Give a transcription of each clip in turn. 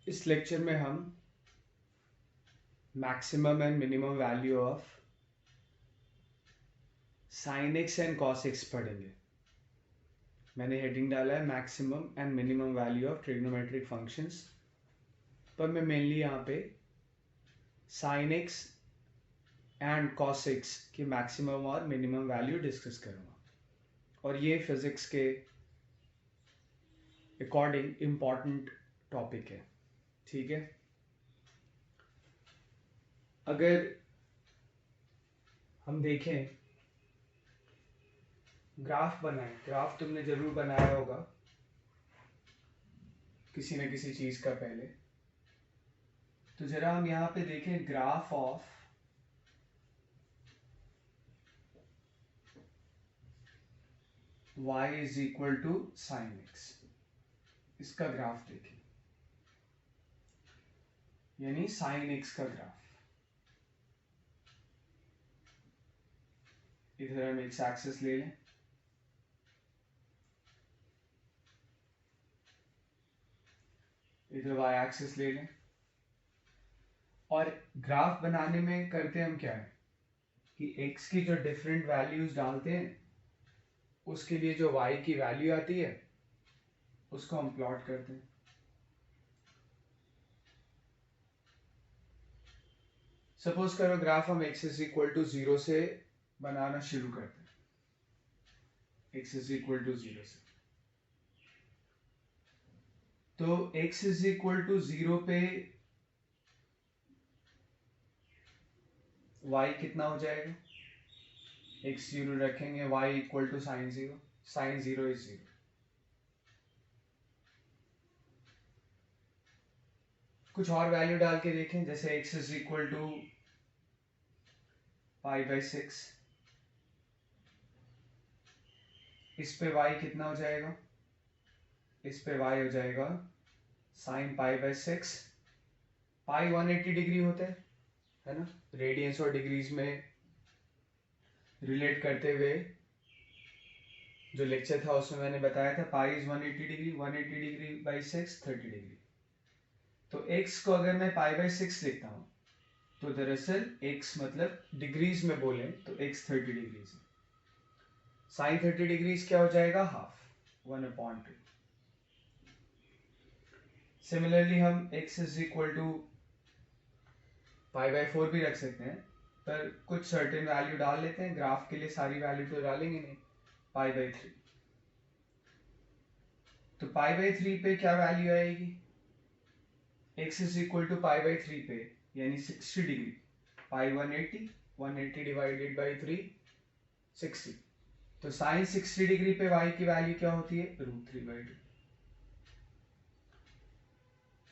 इस लेक्चर में हम maximum and minimum value of sine x and cos x पढ़ेंगे। मैंने हेडिंग डाला है maximum and minimum value of trigonometric functions, पर मैं मेनली यहाँ पे sine x and cos x की मैक्सिमम और मिनिमम वैल्यू डिस्कस करूँगा, और ये फिजिक्स के अकॉर्डिंग इम्पॉर्टेंट टॉपिक है। ठीक है, अगर हम देखें ग्राफ बनाए, ग्राफ तुमने जरूर बनाया होगा किसी न किसी चीज का पहले। तो जरा हम यहाँ पे देखें graph of y is equal to sine x, इसका ग्राफ देखें, यानी साइन एक्स का ग्राफ। इधर हम एक्स एक्सिस ले लें, इधर y एक्सिस ले लें, और ग्राफ बनाने में करते हम क्या है कि x की जो डिफरेंट वैल्यूज डालते हैं उसके लिए जो y की वैल्यू आती है उसको हम प्लॉट करते हैं। सपोज करो ग्राफ हम x इज इक्वल टू 0 से बनाना शुरू करते हैं, x इज इक्वल टू 0 से। तो x इज इक्वल टू 0 पे y कितना हो जाएगा, x 0 रखेंगे, y equal to sine 0, sine 0 is 0। कुछ और वैल्यू डाल के देखें, जैसे x is equal to pi by 6, इस पे y कितना हो जाएगा, इस पे y हो जाएगा sine pi by 6। Pi 180 degree होता है ना, रेडियंस और डिग्रीज में रिलेट करते हुए जो लेक्चर था उसमें मैंने बताया था pi is 180 degree, 180 degree by 6 30 degree. तो x को अगर मैं पाई बाई 6 लिखता हूँ तो दरअसल x मतलब डिग्रीज में बोले तो x 30 डिग्रीज है, साइन 30 डिग्रीज क्या हो जाएगा, हाफ, 1/2। सिमिलरली हम x is equal to pi by 4 भी रख सकते हैं, पर कुछ सर्टेन वैल्यू डाल लेते हैं, ग्राफ के लिए सारी वैल्यू तो डालेंगे नहीं। पाई बाई 3, तो पाई बाई 3 पे क्या वैल्यू आएगी, x is equal to pi by 3 पे यानी 60 डिग्री, पाई 180, 180 डिवाइडेड बाई 3 60। तो साइन 60 डिग्री पे y की वैल्यू क्या होती है, √3/2।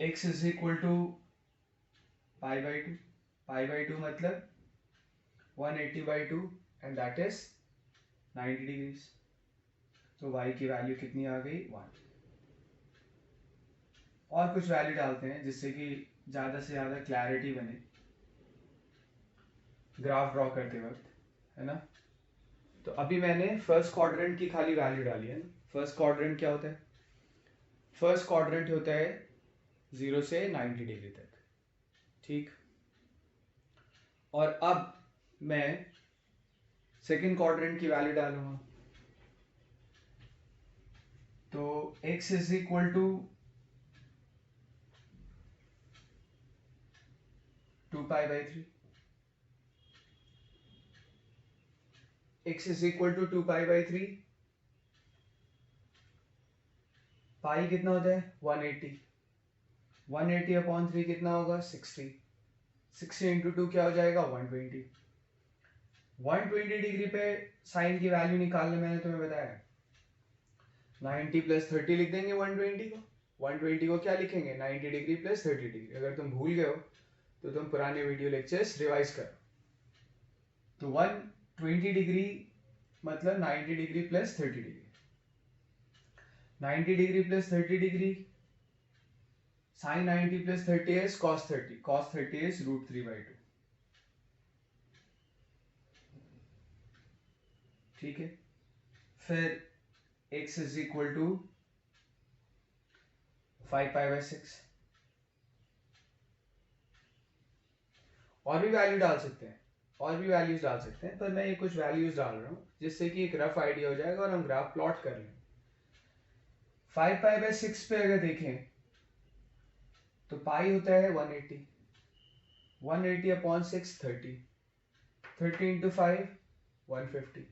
x is equal to pi by 2, pi by 2 मतलब 180/2 एंड दैट इज 90 डिग्रीज। तो y की वैल्यू कितनी आ गई, 1। और कुछ वैल्यू डालते हैं जिससे कि ज़्यादा से ज़्यादा क्लैरिटी बने ग्राफ ड्रॉ करते वक्त, है ना। तो अभी मैंने फर्स्ट क्वाड्रेंट की खाली वैल्यू डाली है ना। फर्स्ट क्वाड्रेंट क्या होता है, फर्स्ट क्वाड्रेंट होता है 0 से 90 डिग्री तक, ठीक। और अब मैं सेकेंड क्वाड्रेंट की वैल्यू डालूंगा, तो x is equal to 2π/3, x is equal to 2π/3, pi कितना होता है 180, 180/3 कितना होगा 60, 60 इंटू 2 क्या हो जाएगा 120। 120 डिग्री पे साइन की वैल्यू निकालने मैंने तुम्हें बताया 90 प्लस 30 लिख देंगे 120 को, 120 को क्या लिखेंगे 90 डिग्री प्लस 30 डिग्री। अगर तुम भूल गए हो तो तुम पुराने वीडियो लेक्चर्स रिवाइज करो। तो 120 डिग्री मतलब 90 degree plus 30 degree, 90 degree plus 30 degree, sine 90 plus 30 is cos 30, cos 30 is √3/2, ठीक है। फिर x इज इक्वल टू 5π/6, और भी वैल्यू डाल सकते हैं, और भी वैल्यूज डाल सकते हैं, पर मैं ये कुछ वैल्यूज डाल रहा हूँ जिससे कि एक रफ आइडिया हो जाएगा और हम ग्राफ प्लॉट कर लें। 5π/6 पे अगर देखें तो पाई होता है 180, 180/6 30, 30 × 5 150,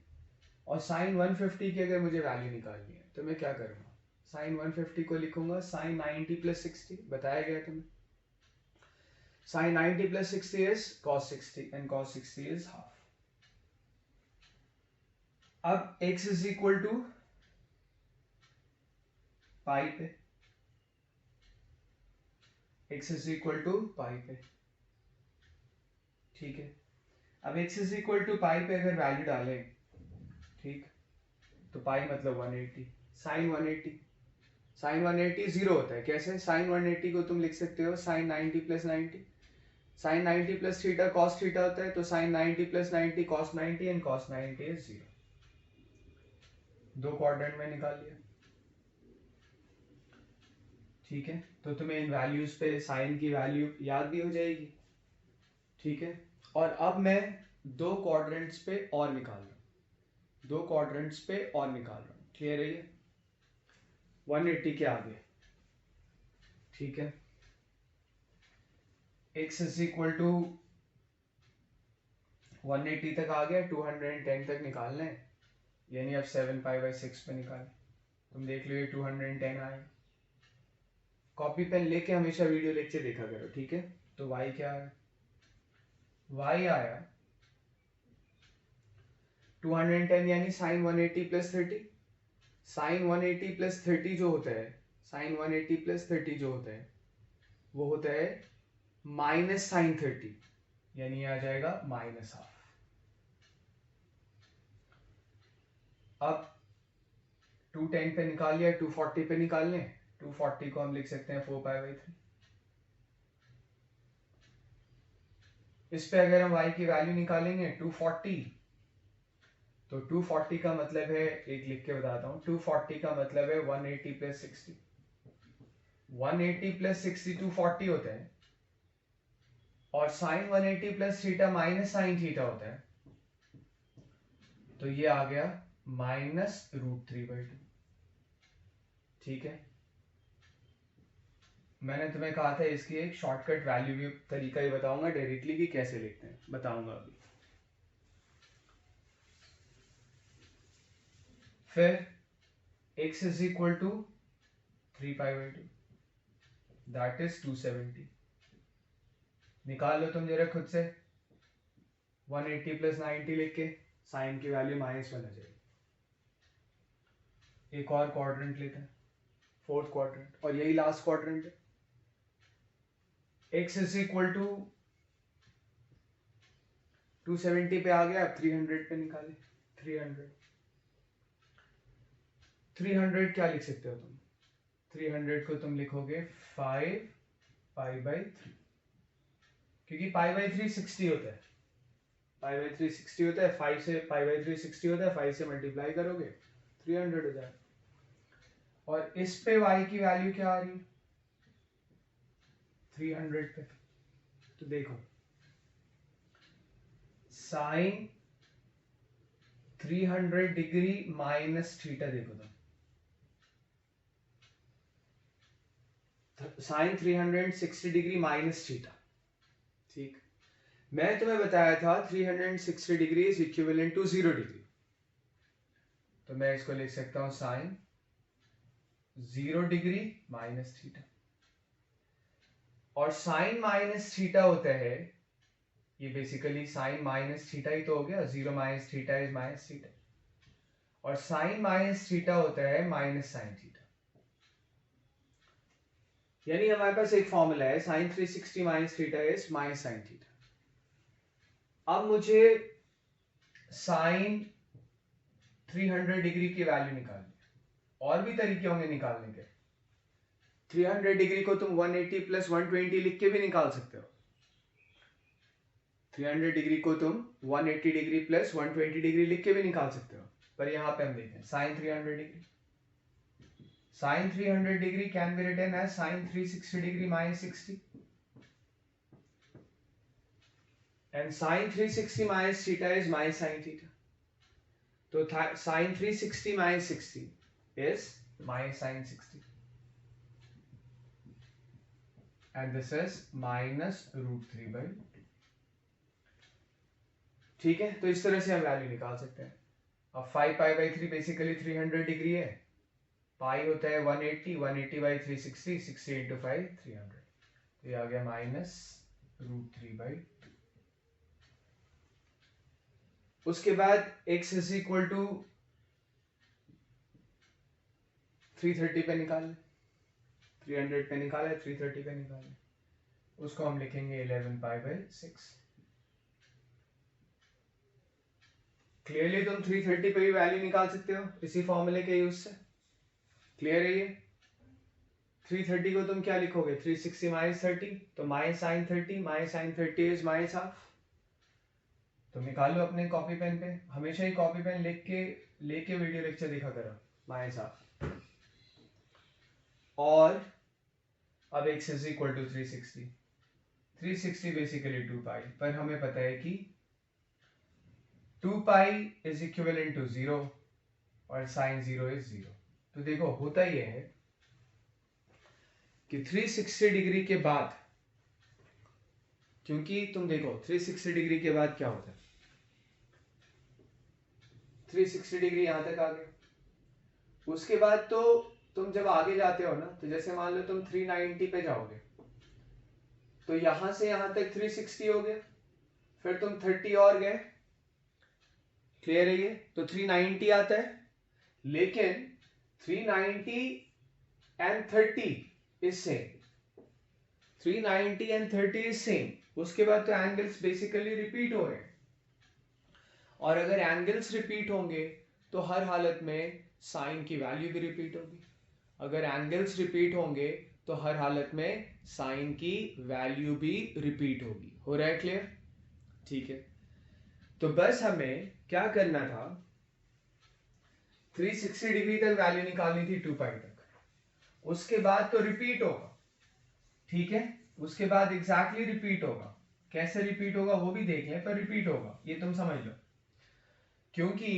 और साइन 150 की अगर मुझे वैल्यू निकालनी है तो मैं क्या करूँगा, साइन 150 को लिखूंगा साइन 90+60, बताया गया तुम्हें sign 90+60 is cos 60 and cos 60 is half. अब x इज इक्वल टू पाई पे, x इज इक्वल टू पाई पे, ठीक है। अब x इज इक्वल टू पाई पे अगर वैल्यू डालें, ठीक, तो पाई मतलब 180, साइन 180, साइन 180 जीरो होता है, कैसे, साइन 180 को तुम लिख सकते हो sine 90+90, sine 90 plus theta cos theta होता है, तो sine 90+90 cos 90 and cos 90 is zero. दो क्वाड्रेंट में निकाल लिया, ठीक है। तो तुम्हें इन वैल्यूज पे साइन की वैल्यू याद भी हो जाएगी, ठीक है। और अब मैं दो क्वाड्रेंट्स पे और निकाल रहा हूं, दो क्वाड्रेंट्स पे और निकाल रहा हूं, क्लियर है ये 180 के आगे, ठीक है। x इज इक्वल टू 180 तक आ गया, 210 तक निकालना है, यानी अब 7π/6 पे निकालें, तुम देख लो ये 210 आए। कॉपी पेन लेके हमेशा वीडियो लेक्चर देखा करो, ठीक है। तो y क्या है, y आया 210 यानी साइन 180+30, साइन 180+30 जो होता है, साइन 180+30 जो होता है वो होता है माइनस साइन 30, यानी आ जाएगा -½ अब 210 पे निकाल लिया, 240 पे निकाल लें, 240 को हम लिख सकते हैं 4π/3। इस पे अगर हम y की वैल्यू निकालेंगे 240, तो 240 का मतलब है, एक लिख के बताता हूं, 240 का मतलब है 180+60, 180+60 240 होता है, और साइन 180+थीटा माइनस साइन थीटा होता है, तो ये आ गया -√3/2, ठीक है। मैंने तुम्हें कहा था इसकी एक शॉर्टकट वैल्यू भी तरीका ही बताऊंगा डायरेक्टली कि कैसे लिखते हैं, बताऊंगा अभी। फिर x is equal to 3π/2, that is 270, निकाल लो तुम जरा खुद से, 180+90 लिख के साइन की वैल्यू -1 आ जाएगी। एक और क्वाड्रेंट लेते हैं, फोर्थ क्वाड्रेंट, और यही लास्ट क्वाड्रेंट है। x इज इक्वल टू 270 पे आ गया, अब 300 पे निकाले, 300 क्या लिख सकते हो तुम, 300 को तुम लिखोगे 5π/3, क्योंकि π/3 60 होता है, π/3 60 होता है, 5 से π/3 60 होता है, 5 से मल्टीप्लाई करोगे 300 हो जाएगा। और इस पे y की वैल्यू क्या आ रही है 300 पे, तो देखो साइन 300 डिग्री माइनस थीटा, देखो तुम साइन 360 डिग्री माइनस थीटा, ठीक। मैं तुम्हें बताया था 360 degree is equivalent to 0 degree, तो मैं इसको लिख सकता हूं साइन 0 डिग्री माइनस थीटा, और साइन माइनस थीटा होता है, ये बेसिकली साइन माइनस थीटा ही तो हो गया, 0 minus theta is minus theta, और साइन माइनस थीटा होता है माइनस साइन थीटा, यानी हमारे पास एक फॉर्मूला है sine 360 minus theta is minus sine theta. अब मुझे साइन 300 डिग्री की वैल्यू निकालनी है, और भी तरीके होंगे निकालने के, 300 डिग्री को तुम 180+120 लिख के भी निकाल सकते हो, 300 डिग्री को तुम 180 डिग्री प्लस 120 डिग्री लिख के भी निकाल सकते हो, पर यहां पे हम देखें sine 300 degree, sine 300 degree can be written as sine 360 degree minus 60, and sin 360 minus theta is minus sin theta. So sin 360 minus 60 is minus sin 60, and this is minus √3/2. ठीक है, तो इस तरह से हम वैल्यू निकाल सकते हैं. अब 5π/3 बेसिकली 300 डिग्री है, पाई होता है 180, 180/360, 60 × 5 300, तो ये आ गया माइनस √3/2. उसके बाद x इज इक्वल टू 330 पे निकाल, 300 पे निकाला, 330 पे निकाले, उसको हम लिखेंगे 11π/6. क्लियरली तुम 330 पे भी वैल्यू निकाल सकते हो इसी फॉर्मूले के यूज से. क्लियर है ये? 330 को तुम क्या लिखोगे? 360 माइनस 30, तो minus sine 30, minus sine 30 is minus half. तो निकाल लो अपने कॉपी पेन पे, हमेशा ही कॉपी पेन लेके वीडियो लेक्चर देखा करो. Minus half. और अब x is equal to 360. 360 basically 2π, पर हमें पता है कि 2π इज इक्विवेलेंट टू 0 और साइन 0 इज 0. तो देखो होता यह है कि 360 डिग्री के बाद, क्योंकि तुम देखो 360 डिग्री के बाद क्या होता है, 360 डिग्री यहां तक आ गए. उसके बाद तो तुम जब आगे जाते हो ना, तो जैसे मान लो तुम 390 पे जाओगे, तो यहां से यहां तक 360 हो गया, फिर तुम 30 और गए. क्लियर है ये? तो 390 आता है, लेकिन 390 and 30 is same. 390 and 30 is same. उसके बाद तो एंगल्स बेसिकली रिपीट हो रहे हैं, और अगर एंगल्स रिपीट होंगे तो हर हालत में साइन की वैल्यू भी रिपीट होगी. अगर एंगल्स रिपीट होंगे तो हर हालत में साइन की वैल्यू भी रिपीट होगी. हो रहा है क्लियर? ठीक है, तो बस हमें क्या करना था, 360 डिग्री तक वैल्यू निकालनी थी 2π तक. उसके बाद तो रिपीट होगा. ठीक है, उसके बाद एग्जैक्टली रिपीट होगा. कैसे रिपीट होगा वो भी देख लें, पर रिपीट होगा, ये तुम समझ लो. क्योंकि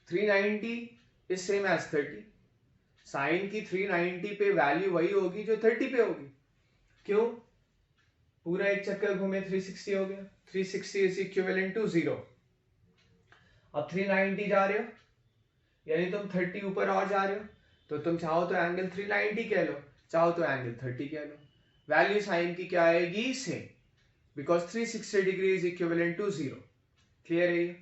390 इज सेम एज 30. साइन की 390 पे वैल्यू वही होगी जो 30 पे होगी. क्यों? पूरा एक चक्कर घूमे 360 हो गया. 360 इज इक्विवेलेंट टू 0. अब 390 जा रहे हो, यानी तुम 30 ऊपर और जा रहे हो, तो तुम चाहो तो एंगल 390 कह लो, चाहो तो एंगल 30 कह लो. वैल्यू साइन की क्या आएगी? Same, because 360 degree is equivalent to 0. Clear है ये?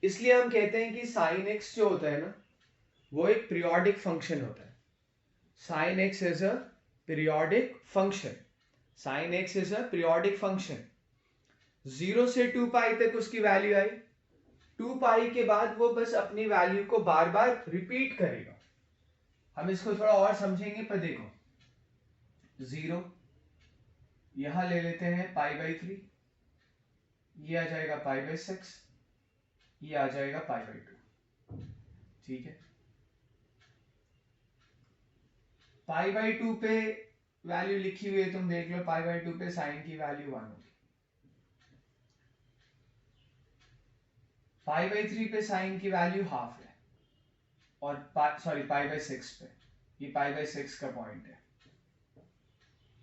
इसलिए हम कहते हैं कि साइन एक्स जो होता है ना, वो एक पीरियोडिक फंक्शन होता है. Sine x is a periodic function. Sine x is a periodic function. 0 से 2π तक उसकी वैल्यू आई. 2π के बाद वो बस अपनी वैल्यू को बार बार रिपीट करेगा. हम इसको थोड़ा और समझेंगे, पर देखो 0 यहां ले लेते हैं π/3, ये आ जाएगा π/6, ये आ जाएगा π/2. ठीक है, π/2 पे वैल्यू लिखी हुई है, तुम देख लो. π/2 पे साइन की वैल्यू 1 होगी. π/3 पे साइन की वैल्यू हाफ है, और π/6 पे ये π/6 का पॉइंट है,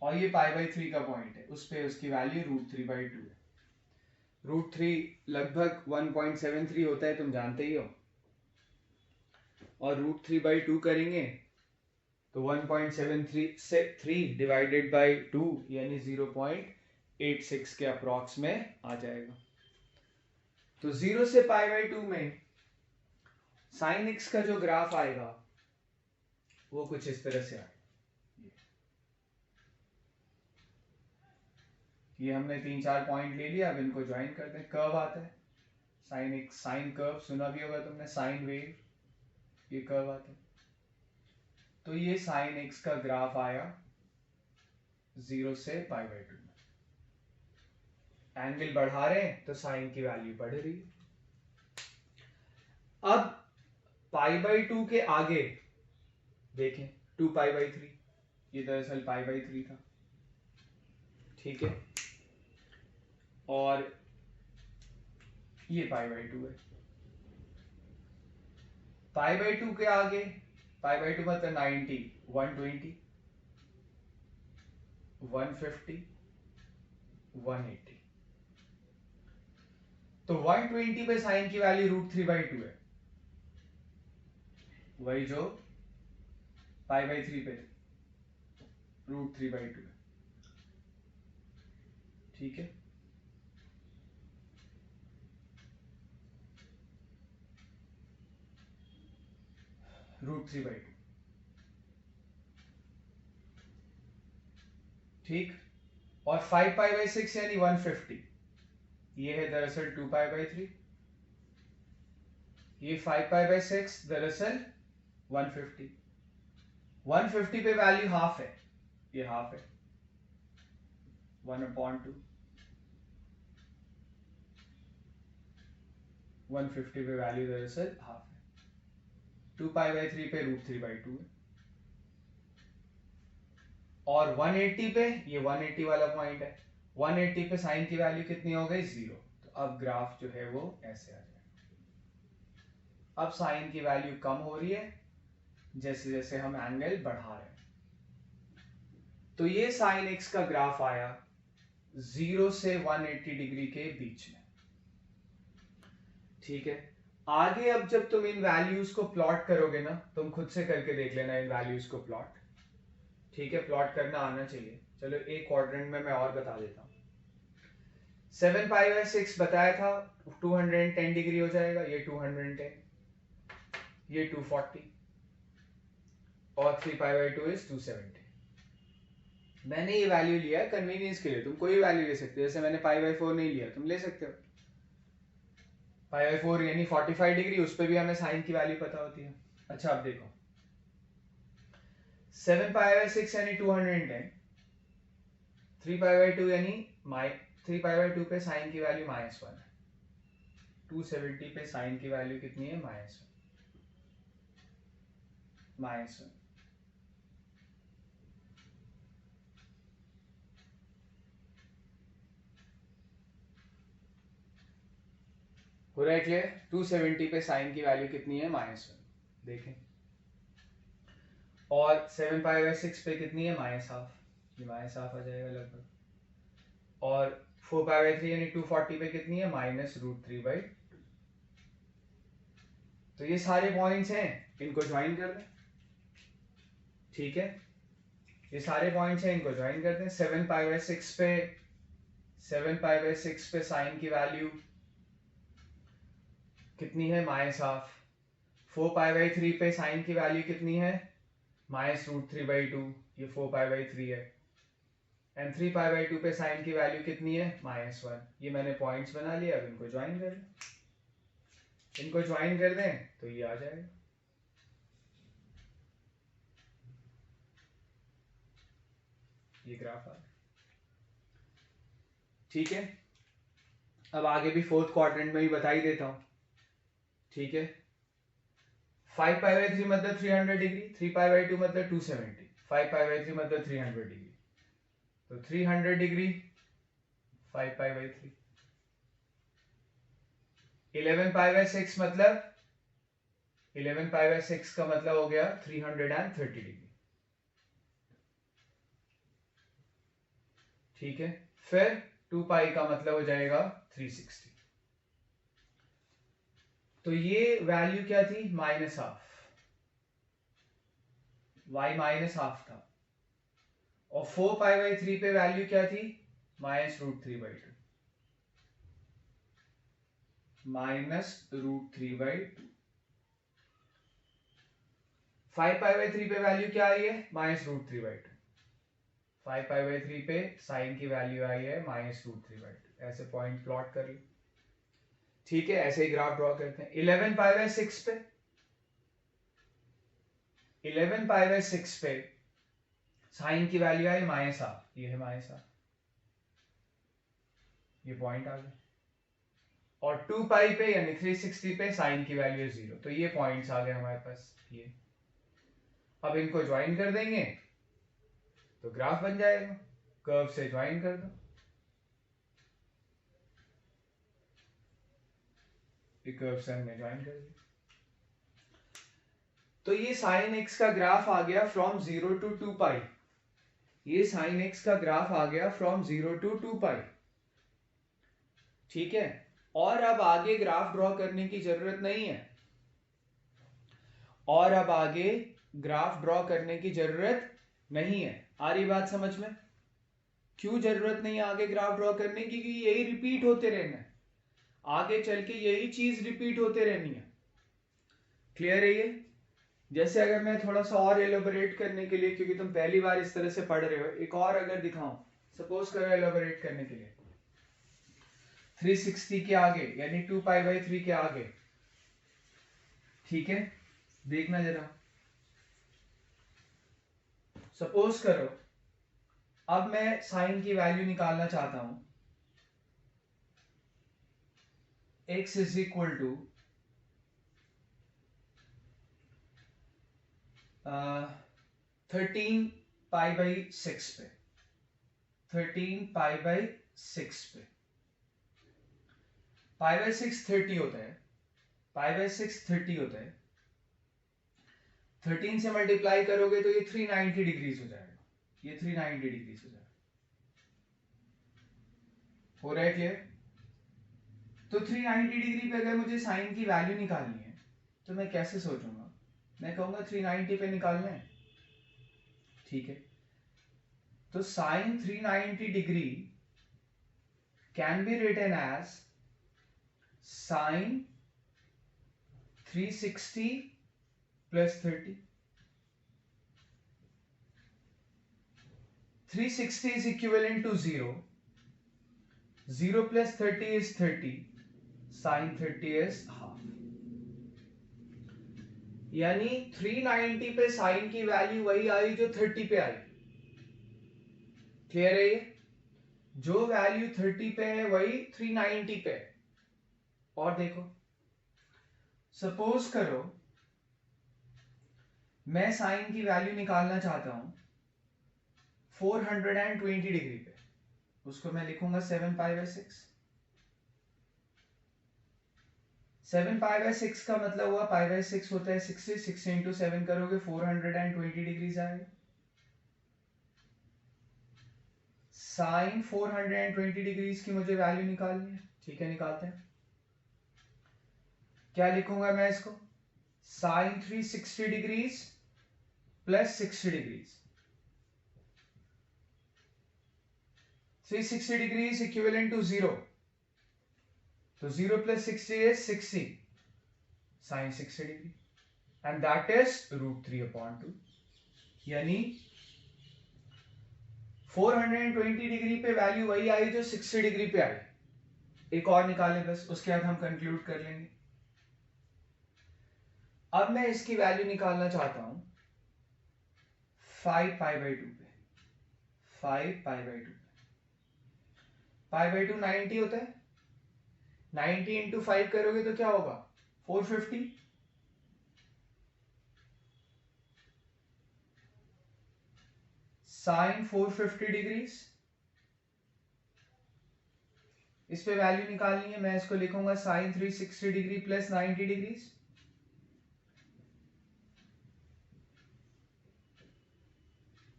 और ये π/3 का पॉइंट है, उस पे उसकी वैल्यू √3/2 है. √3 लगभग 1.73 होता है, तुम जानते ही हो. और √3/2 करेंगे तो 1.73 डिवाइडेड बाई 2 यानी 0.86 के अप्रॉक्स में आ जाएगा. तो 0 से π/2 में साइन एक्स का जो ग्राफ आएगा वो कुछ इस तरह से आएगा. ये हमने 3-4 पॉइंट ले लिया, अब इनको ज्वाइन करते हैं. कर्व आता है, साइन एक्स, साइन कर्व सुना भी होगा तुमने, साइन वेव, ये कर्व आता है. तो ये साइन एक्स का ग्राफ आया 0 से π/2 में. एंगल बढ़ा रहे हैं तो साइन की वैल्यू बढ़ रही है. अब π/2 के आगे देखें 2π/3, ये दरअसल π/3 था. ठीक है, और ये पाई बाई 2 है। पाई बाई 2 के आगे, पाई बाई 2 मतलब 90, 120, 150, 180। तो 120 पे साइन की वैल्यू √3/2 है, वही जो पाई बाई 3 पे √3/2 है। ठीक है, √3/2। ठीक, और 5 पाई बाई 6 यानी 150, ये है दरअसल 2 पाई बाई 3, ये 5 पाई बाई 6 दरअसल 150। 150 पे वैल्यू हाफ है, ये हाफ है, 1/2। 150 पे वैल्यू दरअसल हाफ है, 2 पाई बाई 3 पे √3/2 है। और 180 पे, ये 180 वाला पॉइंट है, 180 पे साइन की वैल्यू कितनी हो गई? 0। तो अब ग्राफ जो है वो ऐसे आ जाएगा। अब साइन की वैल्यू कम हो रही है जैसे जैसे हम एंगल बढ़ा रहे हैं। तो ये साइन एक्स का ग्राफ आया 0 से 180 डिग्री के बीच में। ठीक है, आगे अब जब तुम इन वैल्यूज को प्लॉट करोगे ना, तुम खुद से करके देख लेना इन वैल्यूज को प्लॉट। ठीक है, प्लॉट करना आना चाहिए। चलो एक क्वाड्रेंट में मैं और बता देता हूँ। 7 पाई बाई 6 बताया था 210 डिग्री हो जाएगा, ये 210, ये 240, और 3 पाई बाई 2 इज 270। मैंने ये वैल्यू लिया कन्वीनियंस के लिए, तुम कोई वैल्यू ले सकते हो। जैसे मैंने पाई बाई 4 नहीं लिया, तुम ले सकते हो पाई बाई 4 यानी 45 डिग्री, उस पर भी हमें साइन की वैल्यू पता होती है। अच्छा अब देखो, 7 पाई बाई 6 यानी 210, 3 पाई बाई 2 यानी 3 पाई बाई 2 पे साइन की वैल्यू -1 है, 270 पे साइन की वैल्यू कितनी है? -1। हो रहा है क्लियर? 270 पे साइन की वैल्यू कितनी है? -1। देखें, और 7 पाई बाई 6 पे कितनी है? -1/2, ये -1/2 आ जाएगा लगभग। और 4 पाई बाई 3 यानी 240 पे कितनी है? -√3/2। तो ये सारे पॉइंट्स हैं, इनको ज्वाइन कर दें। ठीक है, ये सारे पॉइंट्स हैं, इनको ज्वाइन कर दें। 7 पाई बाई 6 पे, 7 पाई बाई 6 पे साइन की वैल्यू कितनी है? -1/2। 4 पाई बाई 3 पे साइन की वैल्यू कितनी है? -√3/2, ये 4 पाई बाई 3 है। एंड 3 पाई बाई 2 पे साइन की वैल्यू कितनी है? -1। ये मैंने पॉइंट्स बना लिए, अब इनको ज्वाइन कर लें। इनको ज्वाइन कर दें तो ये आ जाएगा। ये ग्राफ आ गया। ठीक है, अब आगे भी फोर्थ क्वाड्रेंट में ही बता ही देता हूं। ठीक है, 5 पाई बाई 3 मतलब 300 डिग्री, 3 पाई बाई 2 मतलब 270, 5 पाई बाई 3 मतलब 300 डिग्री, तो 300 degree 5 pi by 3। 11 pi by 6 मतलब 11 पाई बाई 6 का मतलब हो गया 330 डिग्री। ठीक है, फिर 2 पाई का मतलब हो जाएगा 360। तो ये वैल्यू क्या थी? -1/2, y -1/2 था। और 4 पाई बाई 3 पे वैल्यू क्या थी? -√3/2, -√3/2। 5 पाई बाई 3 पे वैल्यू क्या आई है? -√3/2। 5 पाई बाई 3 पे साइन की वैल्यू आई है -√3/2। ऐसे पॉइंट प्लॉट कर लो। ठीक है, ऐसे ही ग्राफ ड्रॉ करते हैं। 11 पाई बाई 6 पे, 11 पाई बाई 6 पे साइन की वैल्यू आई -1/2, ये है -1/2, ये पॉइंट आ गया। और 2 पाई पे यानी 360 पे साइन की वैल्यू 0, तो ये पॉइंट्स आ गए हमारे पास। ये अब इनको ज्वाइन कर देंगे तो ग्राफ बन जाएगा। कर्व से ज्वाइन कर दो। इक्वेशन में ज्वाइन कर दिया। तो ये साइन एक्स का ग्राफ आ गया फ्रॉम 0 to 2 पाई। ये साइन एक्स का ग्राफ आ गया फ्रॉम 0 to 2 पाई। ठीक है, और अब आगे ग्राफ ड्रॉ करने की जरूरत नहीं है। और अब आगे ग्राफ ड्रॉ करने की जरूरत नहीं है। आ रही बात समझ में? क्यों जरूरत नहीं है आगे ग्राफ ड्रॉ करने की? क्योंकि यही रिपीट होते रहना है, आगे चल के यही चीज रिपीट होते रहनी है। क्लियर है ये? जैसे अगर मैं थोड़ा सा और एलोबरेट करने के लिए, क्योंकि तुम पहली बार इस तरह से पढ़ रहे हो, एक और अगर दिखाऊं, सपोज करो एलोबरेट करने के लिए 360 के आगे यानी 2π/3 के आगे। ठीक है, देखना जरा। सपोज करो अब मैं साइन की वैल्यू निकालना चाहता हूं। x इज इक्वल टू 13π/6 पे, 13π/6 पे। π/6 30 होता है, π/6 30 होता है। 13 से मल्टीप्लाई करोगे तो ये 390 डिग्रीज हो जाएगा, ये 390 डिग्रीज हो जाएगा। हो रहा है क्लियर? तो 390 डिग्री पे अगर मुझे साइन की वैल्यू निकालनी है तो मैं कैसे सोचूंगा? मैं कहूंगा 390 पे निकालना है। ठीक है, तो sine 390 degree can be written as sine 360 plus 30। 360 is equivalent to 0. 0 plus 30 is 30. Sin 30 is half. यानी 390 पे साइन की वैल्यू वही आई जो 30 पे आई। क्लियर है ये? जो वैल्यू 30 पे है वही 390 पे। और देखो, सपोज करो मैं साइन की वैल्यू निकालना चाहता हूं 420 डिग्री पे, उसको मैं लिखूंगा 7π/6। 7π/6 का मतलब हुआ π/6 होता है 60, 60 into 7 करोगे 420 डिग्रीज आएगा। साइन 420 डिग्रीज की मुझे वैल्यू निकालनी है। ठीक है, निकालते हैं। क्या लिखूंगा मैं इसको? Sine 360 degrees plus 60 degrees. 360 degrees equivalent to 0. So 0 plus 60 is 60 sin 60 degree, and that is √3/2। यानी 420 डिग्री पे वैल्यू वही आई जो 60 डिग्री पे आई। एक और निकालें बस, उसके बाद हम कंक्लूड कर लेंगे। अब मैं इसकी वैल्यू निकालना चाहता हूं 5π/2 पे, 5π/2 पे। π/2 90 होता है, 90 इंटू 5 करोगे तो क्या होगा? 450। Sine 450 degrees. इस पे वैल्यू निकालनी है, मैं इसको लिखूंगा sine 360 degree plus 90 degrees.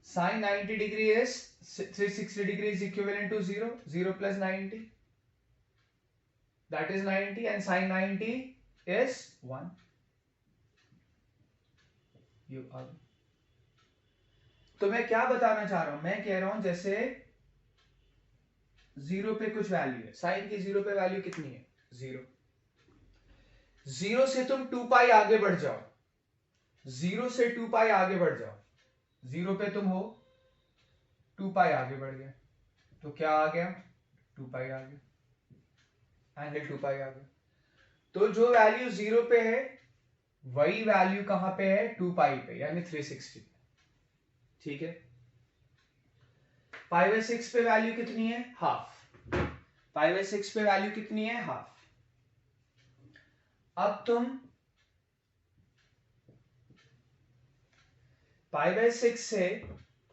Sine 90 degree is 360 degrees equivalent to 0. 0 plus 90, that is 90, and sin 90 is 1. You are. तो मैं क्या बताना चाह रहा हूं? मैं कह रहा हूं जैसे 0 पे कुछ वैल्यू है, साइन की 0 पे वैल्यू कितनी है? 0। 0 से तुम 2π आगे बढ़ जाओ, 0 से 2π आगे बढ़ जाओ। 0 पे तुम हो, 2π आगे बढ़ गया तो क्या आ गया? 2π आ गया, एंगल 2π आ गया। तो जो वैल्यू 0 पे है वही वैल्यू कहां पे है? 2π पे, यानी 360। ठीक है, π/6 पे वैल्यू कितनी है? हाफ। π/6 पे वैल्यू कितनी है? हाफ। अब तुम π/6 से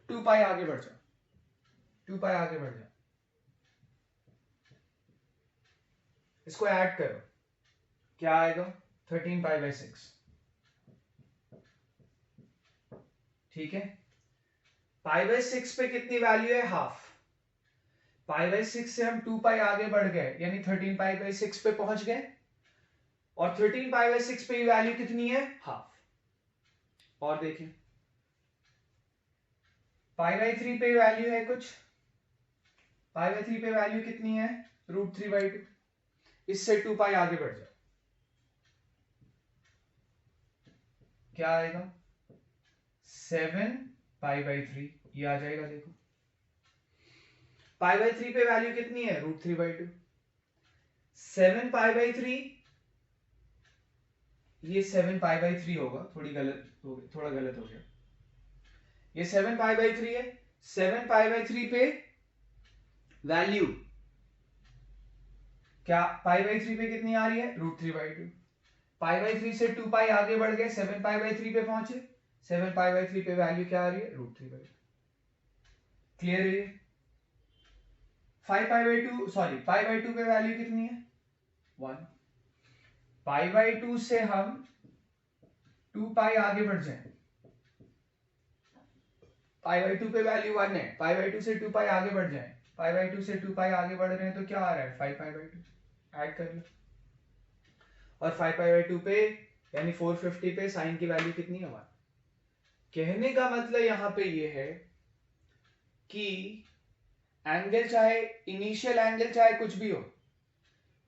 2π आगे बढ़ जाओ, 2π आगे बढ़ जाओ। इसको ऐड करो, क्या आएगा 13 पाई बाई 6। ठीक है, पाई बाई 6 पे कितनी वैल्यू है हाफ। पाई बाई 6 से हम 2 पाई आगे बढ़ गए यानी 13 पाई बाई 6 पे पहुंच गए और 13 पाई बाई 6 पे वैल्यू कितनी है हाफ। और देखिए पाई बाई 3 पे वैल्यू है कुछ, पाई बाई 3 पे वैल्यू कितनी है √3/2। इससे 2 पाई आगे बढ़ जाओ, क्या आएगा 7 पाई बाई 3, ये आ जाएगा। देखो पाई बाई 3 पे वैल्यू कितनी है √3/2। 7 पाई बाई 3, ये 7 पाई बाई 3 होगा, थोड़ा गलत हो गया। ये 7 पाई बाई 3 है। 7 पाई बाई 3 पे वैल्यू क्या पाई बाई 3 पे कितनी आ रही है √3/2। पाई बाई 3 से 2 पाई आगे बढ़ गए, 7 पाई बाई 3 पे पहुंचे। 7 पाई बाई 3 पे वैल्यू क्या आ रही है √3/2। क्लियर है? 5 पाई बाई 2 सॉरी पाई बाई 2 पे वैल्यू कितनी है 1। पाई बाई 2 से हम 2 पाई आगे बढ़ जाए, पाई बाई 2 पे वैल्यू 1 है, पाई बाई 2 से 2 पाई आगे बढ़ जाए, पाई बाई 2 से 2 पाई आगे बढ़ रहे हैं तो क्या आ रहा है 5 पाई बाई 2। ऐड कर लो और 5 पाई बाई 2 पे यानी 450 पे साइन की वैल्यू कितनी है 1। कहने का मतलब यहां पे ये है कि एंगल चाहे इनिशियल एंगल चाहे कुछ भी हो,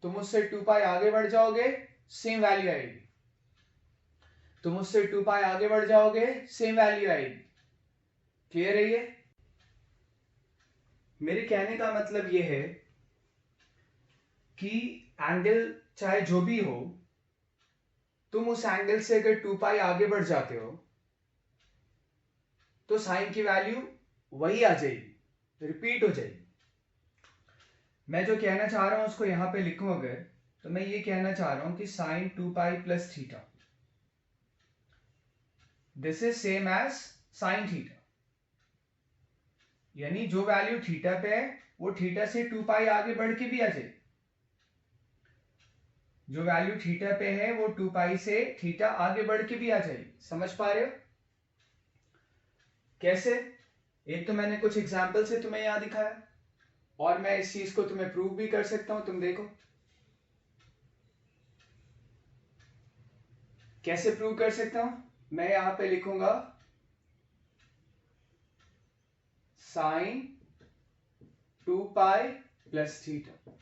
तुम उससे 2 पाई आगे बढ़ जाओगे सेम वैल्यू आएगी। तुम उससे 2 पाई आगे बढ़ जाओगे सेम वैल्यू आएगी। क्लियर है ये? मेरे कहने का मतलब ये है कि एंगल चाहे जो भी हो, तुम उस एंगल से अगर 2 पाई आगे बढ़ जाते हो तो साइन की वैल्यू वही आ जाएगी, रिपीट हो जाएगी। मैं जो कहना चाह रहा हूं उसको यहां पे लिखूं अगर, तो मैं ये कहना चाह रहा हूं कि sine 2 pi plus theta this is same as sine theta, यानी जो वैल्यू थीटा पे है वो थीटा से 2 पाई आगे बढ़ के भी आ जाएगी। जो वैल्यू थीटा पे है वो 2 पाई से थीटा आगे बढ़ के भी आ जाएगी। समझ पा रहे हो कैसे? एक तो मैंने कुछ एग्जाम्पल से तुम्हें यहां दिखाया और मैं इस चीज को तुम्हें प्रूव भी कर सकता हूं। तुम देखो कैसे प्रूव कर सकता हूं। मैं यहां पे लिखूंगा साइन 2 पाई प्लस थीटा,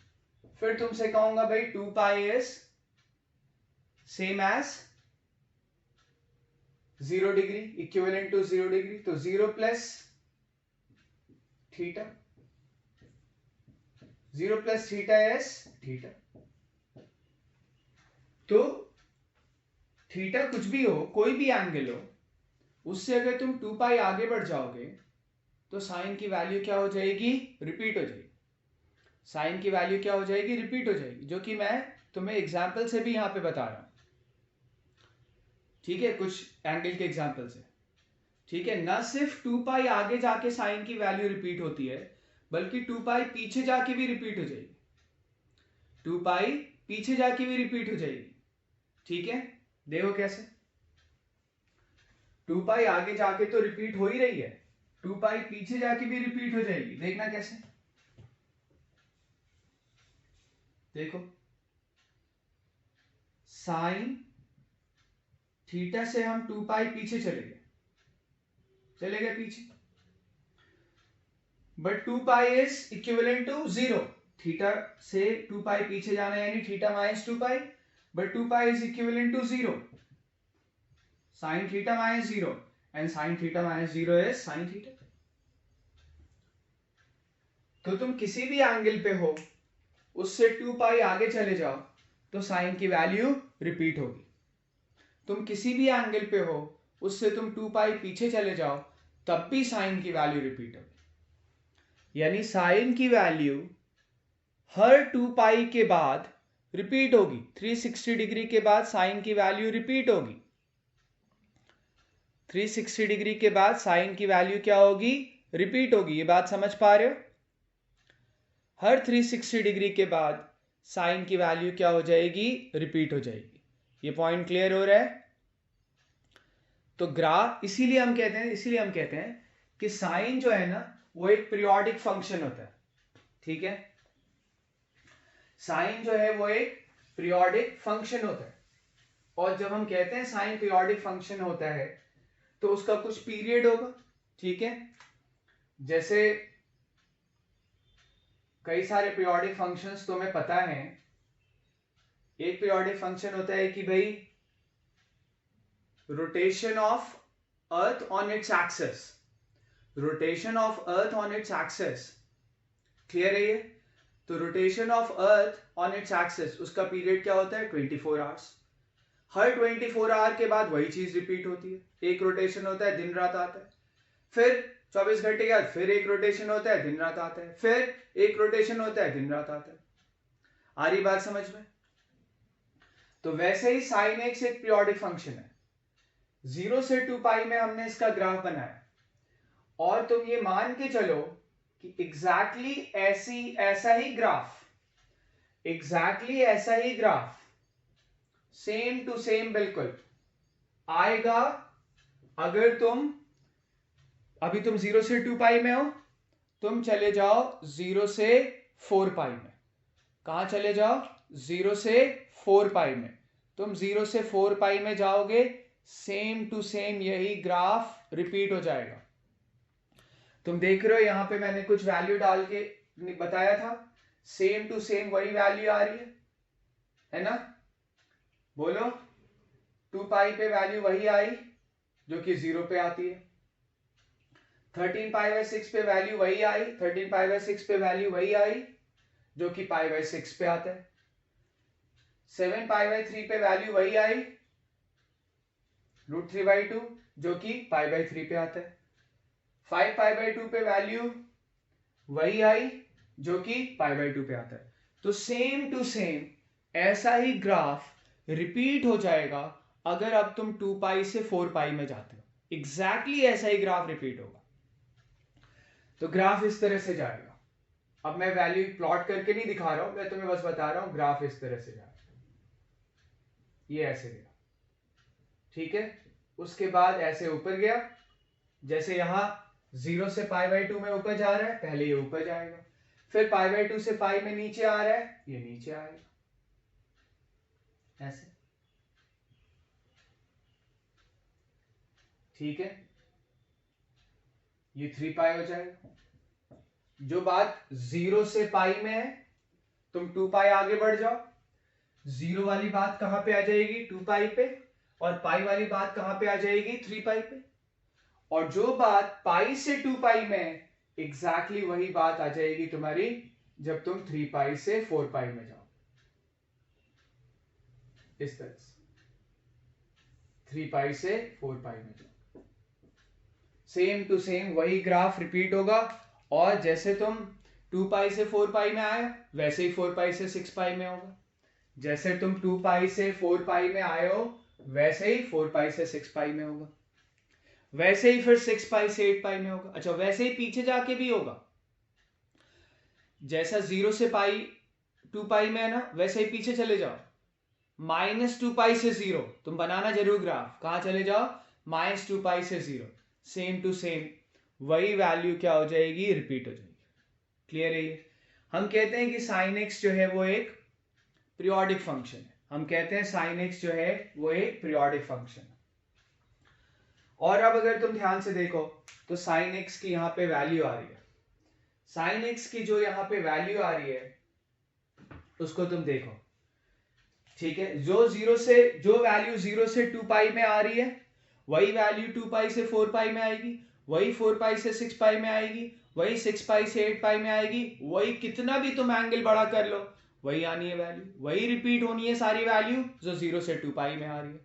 फिर तुमसे कहूंगा भाई 2 pi is same as 0 degree, equivalent to 0 degree, तो 0 plus theta, 0 plus theta is theta. तो थीटा कुछ भी हो, कोई भी एंगल हो, उससे अगर तुम 2 पाई आगे बढ़ जाओगे तो साइन की वैल्यू क्या हो जाएगी रिपीट हो जाएगी। साइन की वैल्यू क्या हो जाएगी रिपीट हो जाएगी, जो कि मैं तुम्हें एग्जाम्पल से भी यहां पे बता रहा हूं। ठीक है, कुछ एंगल के एग्जाम्पल से। ठीक है, ना सिर्फ 2 पाई आगे जाके साइन की वैल्यू रिपीट होती है बल्कि 2 पाई पीछे जाके भी रिपीट हो जाएगी। 2 पाई पीछे जाके भी रिपीट हो जाएगी। ठीक है, देखो कैसे। 2 पाई आगे जाके तो रिपीट हो ही रही है, 2 पाई पीछे जाके भी रिपीट हो जाएगी। देखना कैसे, देखो साइन थीटा से हम 2 पाई पीछे चले गए पीछे, but 2 pi is equivalent to 0। Theta से 2 पाई पीछे जाना यानी theta minus 2 pi, but 2 pi is equivalent to 0, sine theta minus 0 and sine theta minus 0 is sine theta. तो तुम किसी भी एंगल पे हो, उससे 2 पाई आगे चले जाओ तो साइन की वैल्यू रिपीट होगी। तुम किसी भी एंगल पे हो, उससे तुम 2 पाई पीछे चले जाओ तब भी साइन की वैल्यू रिपीट होगी। यानी साइन की वैल्यू हर 2 पाई के बाद रिपीट होगी। 360 डिग्री के बाद साइन की वैल्यू रिपीट होगी। 360 डिग्री के बाद साइन की वैल्यू क्या होगी रिपीट होगी। ये बात समझ पा रहे हो? हर 360 डिग्री के बाद साइन की वैल्यू क्या हो जाएगी, रिपीट हो जाएगी। ये पॉइंट क्लियर हो रहा है? तो ग्राफ इसीलिए हम कहते हैं कि साइन जो है ना वो एक पीरियोडिक फंक्शन होता है। ठीक है, साइन जो है वो एक पीरियोडिक फंक्शन होता है। और जब हम कहते हैं साइन पीरियोडिक फंक्शन होता है तो उसका कुछ पीरियड होगा। ठीक है, जैसे कई सारे पीरियोडिक फंक्शंस तुम्हें पता है। एक पीरियोडिक फंक्शन होता है कि भाई rotation of earth on its axis, rotation of earth on its axis. Clear है ये? तो rotation of earth on its axis उसका पीरियड क्या होता है, 24 आवर्स। हर 24 आवर के बाद वही चीज रिपीट होती है। एक रोटेशन होता है, दिन रात आता है, फिर 24 घंटे के बाद फिर एक रोटेशन होता है, दिन रात आता है, फिर एक रोटेशन होता है, दिन रात आता है। आ रही बात समझ में? तो वैसे ही साइन एक्स एक पीरियोडिक फंक्शन है। 0 से 2 पाई में हमने इसका ग्राफ बनाया और तुम ये मान के चलो कि एग्जैक्टली ऐसा ही ग्राफ सेम टू सेम बिल्कुल आएगा अगर तुम अभी तुम 0 से 2 पाई में हो, तुम चले जाओ 0 से 4 पाई में। कहां चले जाओ? 0 से 4 पाई में। तुम 0 से 4 पाई में जाओगे, सेम टू सेम यही ग्राफ रिपीट हो जाएगा। तुम देख रहे हो यहां पे मैंने कुछ वैल्यू डाल के बताया था, सेम टू सेम वही वैल्यू आ रही है ना? बोलो, 2 पाई पे वैल्यू वही आई जो कि 0 पे आती है। 13 पाई बाय 6 पे वैल्यू वही आई, 13 पाई बाय 6 पे वैल्यू वही आई जो कि पाई बाय 6 पे आता है। 7 पाई बाय 3 पे वैल्यू वही आई, √3/2 जो कि पाई बाय 3 पे आता है। 5 पाई बाय 2 पे वैल्यू वही आई जो कि पाई बाय 2 पे आता है। तो सेम टू सेम ऐसा ही ग्राफ रिपीट हो जाएगा अगर अब तुम 2 पाई से 4 पाई में जाते हो। एग्जैक्टली ऐसा ही ग्राफ रिपीट होगा। तो ग्राफ इस तरह से जाएगा। अब मैं वैल्यू प्लॉट करके नहीं दिखा रहा हूं, मैं तुम्हें बस बता रहा हूं ग्राफ इस तरह से जाएगा, ये ऐसे गया। ठीक है, उसके बाद ऐसे ऊपर गया, जैसे यहां 0 से पाई बाय 2 में ऊपर जा रहा है, पहले ये ऊपर जाएगा, फिर पाई बाय 2 से पाई में नीचे आ रहा है, ये नीचे आएगा ऐसे। ठीक है, ये 3 पाई हो जाएगा। जो बात 0 से पाई में है, तुम 2 पाई आगे बढ़ जाओ, 0 वाली बात कहां पे आ जाएगी, 2 पाई पे, और पाई वाली बात कहां पे आ जाएगी, 3 पाई पे। और जो बात पाई से 2 पाई में है, एग्जैक्टली वही बात आ जाएगी तुम्हारी जब तुम 3 पाई से 4 पाई में जाओ। इस तरह से 3 पाई से 4 पाई में जाओ, सेम टू सेम वही ग्राफ रिपीट होगा। और जैसे तुम 2 पाई से 4 पाई में आए वैसे ही 4 पाई से 6 पाई में होगा। जैसे तुम 2 पाई से 4 पाई में आए हो वैसे ही 4 पाई से 6 पाई में होगा, वैसे ही फिर 6 पाई से 8 पाई में होगा। अच्छा, वैसे ही पीछे जाके भी होगा। जैसा 0 से पाई 2 पाई में है ना, वैसे ही पीछे चले जाओ, -2 पाई से 0। तुम बनाना जरूर ग्राफ, कहां चले जाओ, -2 पाई से 0। सेम टू सेम वही वैल्यू क्या हो जाएगी, रिपीट हो जाएगी। क्लियर है ये? हम कहते हैं कि साइन एक्स जो है वो एक पीरियोडिक फंक्शन है। हम कहते हैं साइन एक्स जो है वो एक पीरियोडिक फंक्शन है। और अब अगर तुम ध्यान से देखो तो साइन एक्स की यहां पे वैल्यू आ रही है। साइन एक्स की जो यहां पे वैल्यू आ रही है उसको तुम देखो। ठीक है, जो वैल्यू 0 से 2 पाई में आ रही है वही वैल्यू 2 पाई से 4 पाई में आएगी, वही 4 पाई से 6 पाई में आएगी, वही 6 पाई से 8 पाई में आएगी, वही कितना भी तुम एंगल बड़ा कर लो वही आनी है वैल्यू, वही रिपीट होनी है सारी वैल्यू जो 0 से 2 पाई में आ रही है।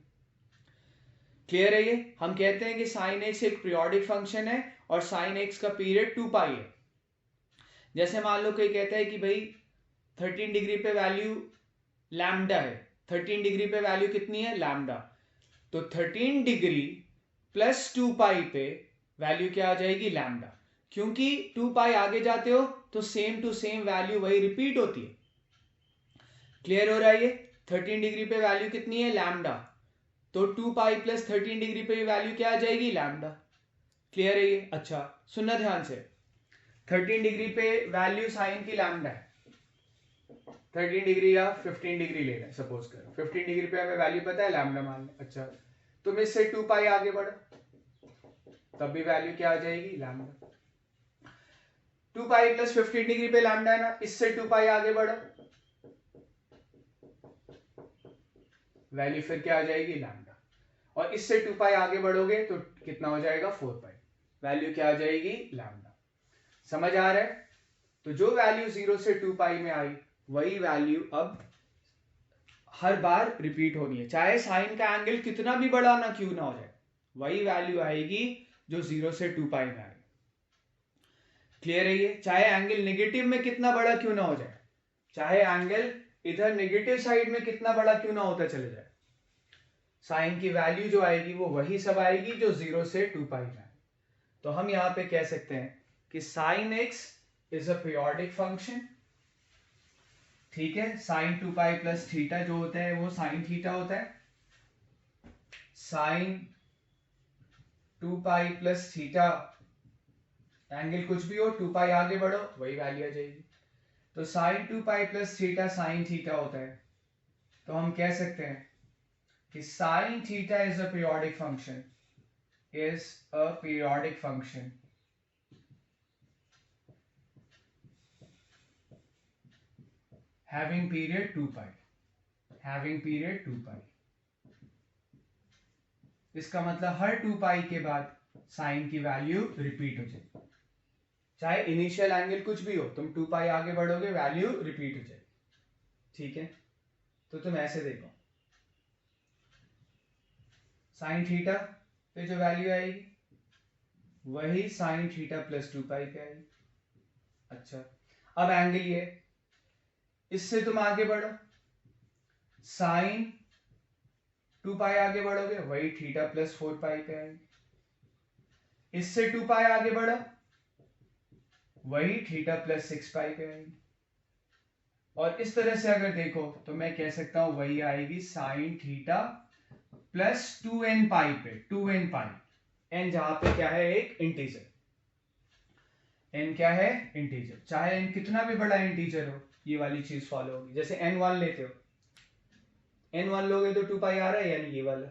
क्लियर है ये? हम कहते हैं कि साइन एक्स एक पीरियोडिक फंक्शन है और साइन एक्स का पीरियड 2 पाई है। जैसे मान लो कोई कहता है कि भाई 13 डिग्री पे वैल्यू लैम्डा है, 13 डिग्री पे वैल्यू कितनी है, लैम्डा। तो 13 डिग्री प्लस 2 पाई पे वैल्यू क्या आ जाएगी, लैम्डा। क्योंकि 2 पाई आगे जाते हो तो सेम टू सेम वैल्यू वही रिपीट होती है। क्लियर हो रहा है ये? 13 डिग्री पे वैल्यू कितनी है? लैम्डा। तो 2 पाई प्लस 13 डिग्री पे वैल्यू क्या आ जाएगी? लैम्डा। क्लियर है ये? अच्छा सुनना ध्यान से, 13 डिग्री पे वैल्यू साइन की लैम्डा है, 13 डिग्री या 15 डिग्री ले लें, सपोज करो 15 डिग्री पे हमें वैल्यू पता है, लैम्डा मान लें। अच्छा तुम इससे 2 पाई आगे बढ़ो, तब भी वैल्यू क्या आ जाएगी? लैम्डा। 2 पाई प्लस 15 डिग्री पे लैम्डा है ना, इससे 2 पाई आगे बढ़ो, वैल्यू फिर क्या आ जाएगी? लैम्डा। और इससे 2 पाई आगे बढ़ोगे तो कितना हो जाएगा? 4 पाई, वैल्यू क्या आ जाएगी? लैम्डा। समझ आ रहा है? तो जो वैल्यू 0 से 2 पाई में आई वही वैल्यू अब हर बार रिपीट होनी है, चाहे साइन का एंगल कितना भी बड़ा ना क्यों ना हो जाए, वही वैल्यू आएगी जो 0 से 2 पाई में आएगी। क्लियर है ये? चाहे एंगल नेगेटिव में कितना बड़ा क्यों ना हो जाए, चाहे एंगल इधर नेगेटिव साइड में कितना बड़ा क्यों ना होता चले जाए, साइन की वैल्यू जो आएगी वो वही सब आएगी जो 0 से 2 पाई में आएगी। तो हम यहां पे कह सकते हैं कि sine x is a periodic function. ठीक है, साइन 2 पाई प्लस थीटा जो होता है वो साइन थीटा होता है, sine 2 pi plus theta angle कुछ भी हो, 2 पाई आगे बढ़ो वही वैल्यू आ जाएगी। तो sine 2 pi plus theta sine theta होता है, तो हम कह सकते हैं कि sine theta is a periodic function, is a periodic function having period 2 pi, having period 2 pi। इसका मतलब हर 2 पाई के बाद साइन की वैल्यू रिपीट हो जाएगी, चाहे इनिशियल एंगल कुछ भी हो, तुम 2 पाई आगे बढ़ोगे वैल्यू रिपीट हो जाएगी। ठीक है, तो तुम ऐसे देखो, साइन थीटा पे जो वैल्यू आएगी वही साइन थीटा प्लस 2 पाई पे आएगी। अच्छा अब एंगल ये, इससे तुम आगे बढ़ो, साइन 2 पाई आगे बढ़ोगे वही थीटा प्लस 4 पाई पे आएगी, इससे 2 पाई आगे बढ़ो वही थीटा प्लस 6 पाई पे आएगी। और इस तरह से अगर देखो तो मैं कह सकता हूं वही आएगी साइन थीटा प्लस 2n पाई पे, 2n पाई, n जहां पे क्या है? एक इंटीजर, n क्या है? इंटीजर। चाहे n कितना भी बड़ा इंटीजर हो ये वाली चीज फॉलो होगी। जैसे n1 लेते हो, n1 लोगे तो 2 पाई आ रहा है यानी ये वाला,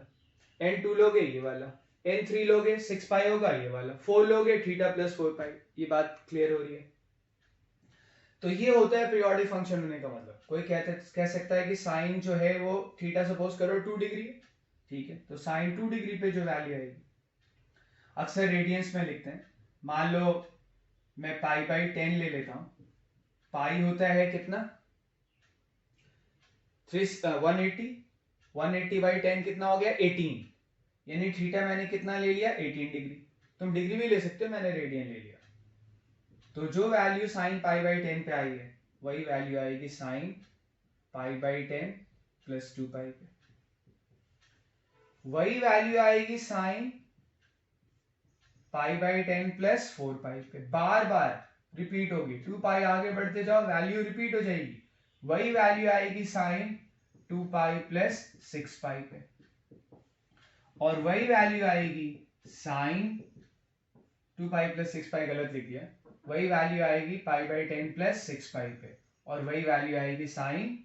n2 लोगे ये वाला, n3 लोगे 6 पाई होगा ये वाला, 4 लोगे थीटा प्लस 4 पाई। ये बात क्लियर हो रही है? तो ये होता है पीरियोडिक फंक्शन होने का मतलब। कोई कह सकता है कि साइन जो है वो थीटा सपोज करो 2 डिग्री, ठीक है, तो साइन 2 डिग्री पे जो वैल्यू आएगी, अक्सर रेडियंस में लिखते हैं, मान लो मैं पाई बाई 10 ले लेता हूं, पाई होता है कितना? 180, 180 बाई 10 कितना हो गया? 18, यानी थीटा मैंने कितना ले लिया? 18 डिग्री। तुम डिग्री भी ले सकते हो, मैंने रेडियन ले लिया। तो जो वैल्यू साइन पाई बाई 10 पे आई है वही वैल्यू आएगी साइन पाई बाई 10 प्लस 2 पाई पे, वही वैल्यू आएगी साइन पाई बाई 10 प्लस 4 पाई पे। बार बार रिपीट होगी, 2 पाई आगे बढ़ते जाओ वैल्यू रिपीट हो जाएगी, वही वैल्यू आएगी साइन 2 पाई प्लस 6 पाई पे, और वही वैल्यू आएगी साइन 2 पाई प्लस 6 पाई, गलत लिख दिया, वही वैल्यू आएगी पाई बाई 10 प्लस 6 पाई पे, और वही वैल्यू आएगी sine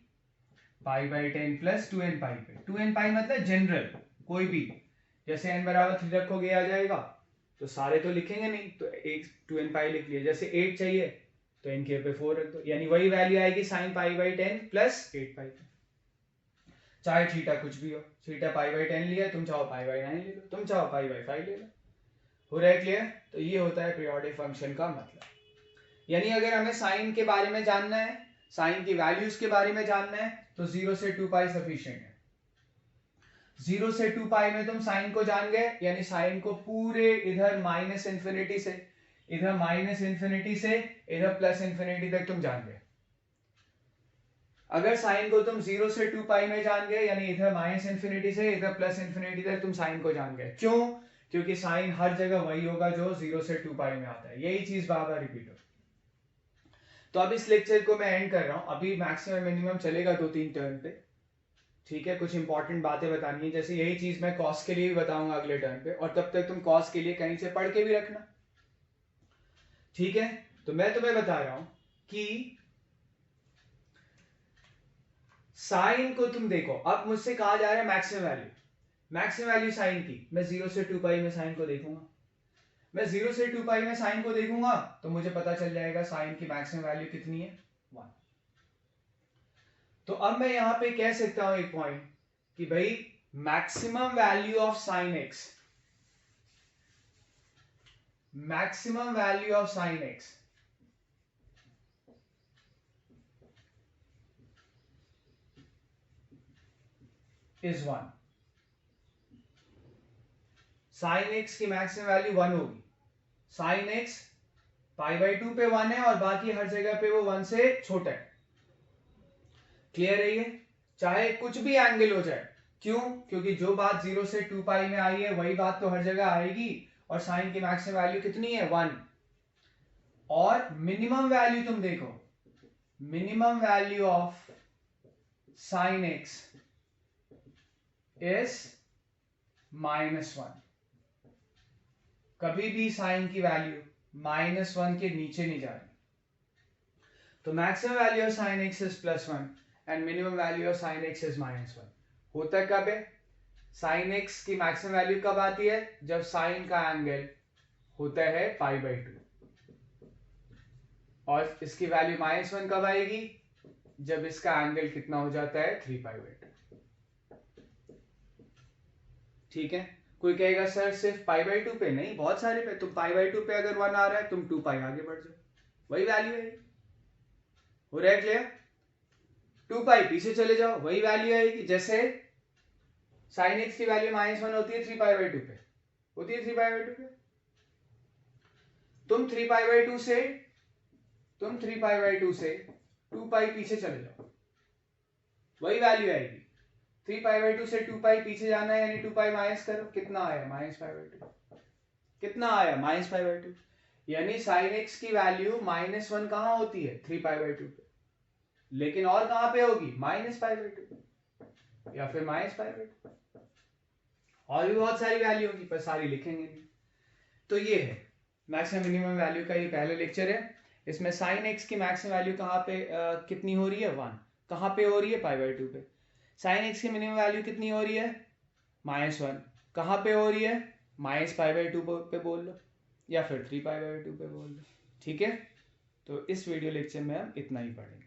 pi by 10 plus 2n पाई पे। 2n पाई मतलब जनरल, कोई भी, जैसे n बराबर 3 रखोगे आ जाएगा, तो सारे तो लिखेंगे नहीं, तो एक 2n पाई लिख लिया। जैसे 8 चाहिए तो n के पे 4 रख दो, यानी वही वैल्यू आएगी साइन पाई बाई 10 प्लस 8 पाई पे। चाहे थीटा कुछ भी हो, थीटा पाई बाई 10 लिया, तुम चाहो पाई बाई 9 ले लो, तुम चाहो पाई बाई 5 ले लो। हो रहा है क्लियर? तो ये होता है पीरियोडिक फंक्शन का मतलब। यानी अगर हमें साइन के बारे में जानना है, साइन की वैल्यूज के बारे में जानना है, तो 0 से 2 पाई सफिशिएंट है। 0 से 2 पाई में तुम साइन को जान गए, यानी साइन को पूरे इधर माइनस इंफिनिटी से, इधर माइनस इंफिनिटी से इधर प्लस इंफिनिटी तक तुम जान गए। अगर साइन को तुम 0 से 2 पाई में जान गए, यानी इधर माइनस इंफिनिटी से इधर प्लस इंफिनिटी तक तुम साइन को जान गए। क्यों? क्योंकि साइन हर जगह वही होगा जो 0 से 2 पाई में आता है, यही चीज बार बार रिपीट हो। तो अब इस लेक्चर को मैं एंड कर रहा हूं। अभी मैक्सिमम मिनिमम चलेगा 2-3 टर्न पे, ठीक है। कुछ इंपॉर्टेंट बातें बतानी है, जैसे यही चीज मैं कॉस के लिए भी बताऊंगा अगले टर्न पे, और तब तक तुम कॉस के लिए कहीं से पढ़ के भी रखना, ठीक है। तो मैं तुम्हें बता रहा हूं कि साइन को तुम देखो, अब मुझसे कहा जा रहा है maximum value, maximum value sine की। मैं 0 से 2 पाई में साइन को देखूंगा, मैं 0 से 2 पाई में साइन को देखूंगा तो मुझे पता चल जाएगा साइन की मैक्सिमम वैल्यू कितनी है, 1। तो अब मैं यहां पे कह सकता हूं एक पॉइंट कि भाई maximum value of sine x, maximum value of sine x is 1। Sine x की मैक्सिमम वैल्यू 1 होगी। साइन एक्स π/2 पे 1 है और बाकी हर जगह पे वो 1 से छोटा है। क्लियर है ये? चाहे कुछ भी एंगल हो जाए, क्यों? क्योंकि जो बात 0 से 2 पाई में आई है वही बात तो हर जगह आएगी, और साइन की मैक्सिमम वैल्यू कितनी है, 1। और मिनिमम वैल्यू तुम देखो, minimum value of sine x is -1। कभी भी साइन की वैल्यू -1 के नीचे नहीं जा रही। तो maximum value of sine x is +1 and minimum value of sine x is -1। होता कब है? साइन एक्स की मैक्सिमम वैल्यू कब आती है? जब साइन का एंगल होता है π/2, और इसकी वैल्यू -1 कब आएगी? जब इसका एंगल कितना हो जाता है, 3π/2। ठीक है। कोई कहेगा सर सिर्फ π/2 पे नहीं, बहुत सारे पे। तुम π/2 पे अगर 1 आ रहा है, तुम 2 पाई आगे बढ़ जाओ, वही वैल्यू है। हो रहा है क्लियर? 2 पाई पीछे चले जाओ, वही वैल्यू आएगी। जैसे साइन एक्स की वैल्यू -1 होती है 3π/2 पे, होती है 3π/2 पे। तुम 3π/2 से 2 पाई पीछे चले जाओ, वही वैल्यू आएगी। 3π/2 से 2 पाई पीछे जाना है, यानी 2 पाई माइनस करो, कितना आया, -π/2। कितना आया, -π/2। यानी साइन एक्स की वैल्यू -1 कहां होती है, 3π/2 पे, लेकिन और कहां पे होगी, -π/2 या फिर -π/2। और भी बहुत सारी वैल्यू होगी, पर सारी लिखेंगे नहीं। तो ये है मैक्सिमम मिनिमम वैल्यू का ये पहला लेक्चर है। इसमें साइन एक्स की मैक्सिमम वैल्यू कहां पे कितनी हो रही है, 1। कहां पे हो रही है, π/2 पे। साइन एक्स की मिनिमम वैल्यू कितनी हो रही है, -1। कहां पे हो रही है, -π/2 पे बोल लो, या फिर 3π/2 पे बोल लो। ठीक है। तो इस वीडियो लेक्चर में हम इतना ही पढ़ेंगे।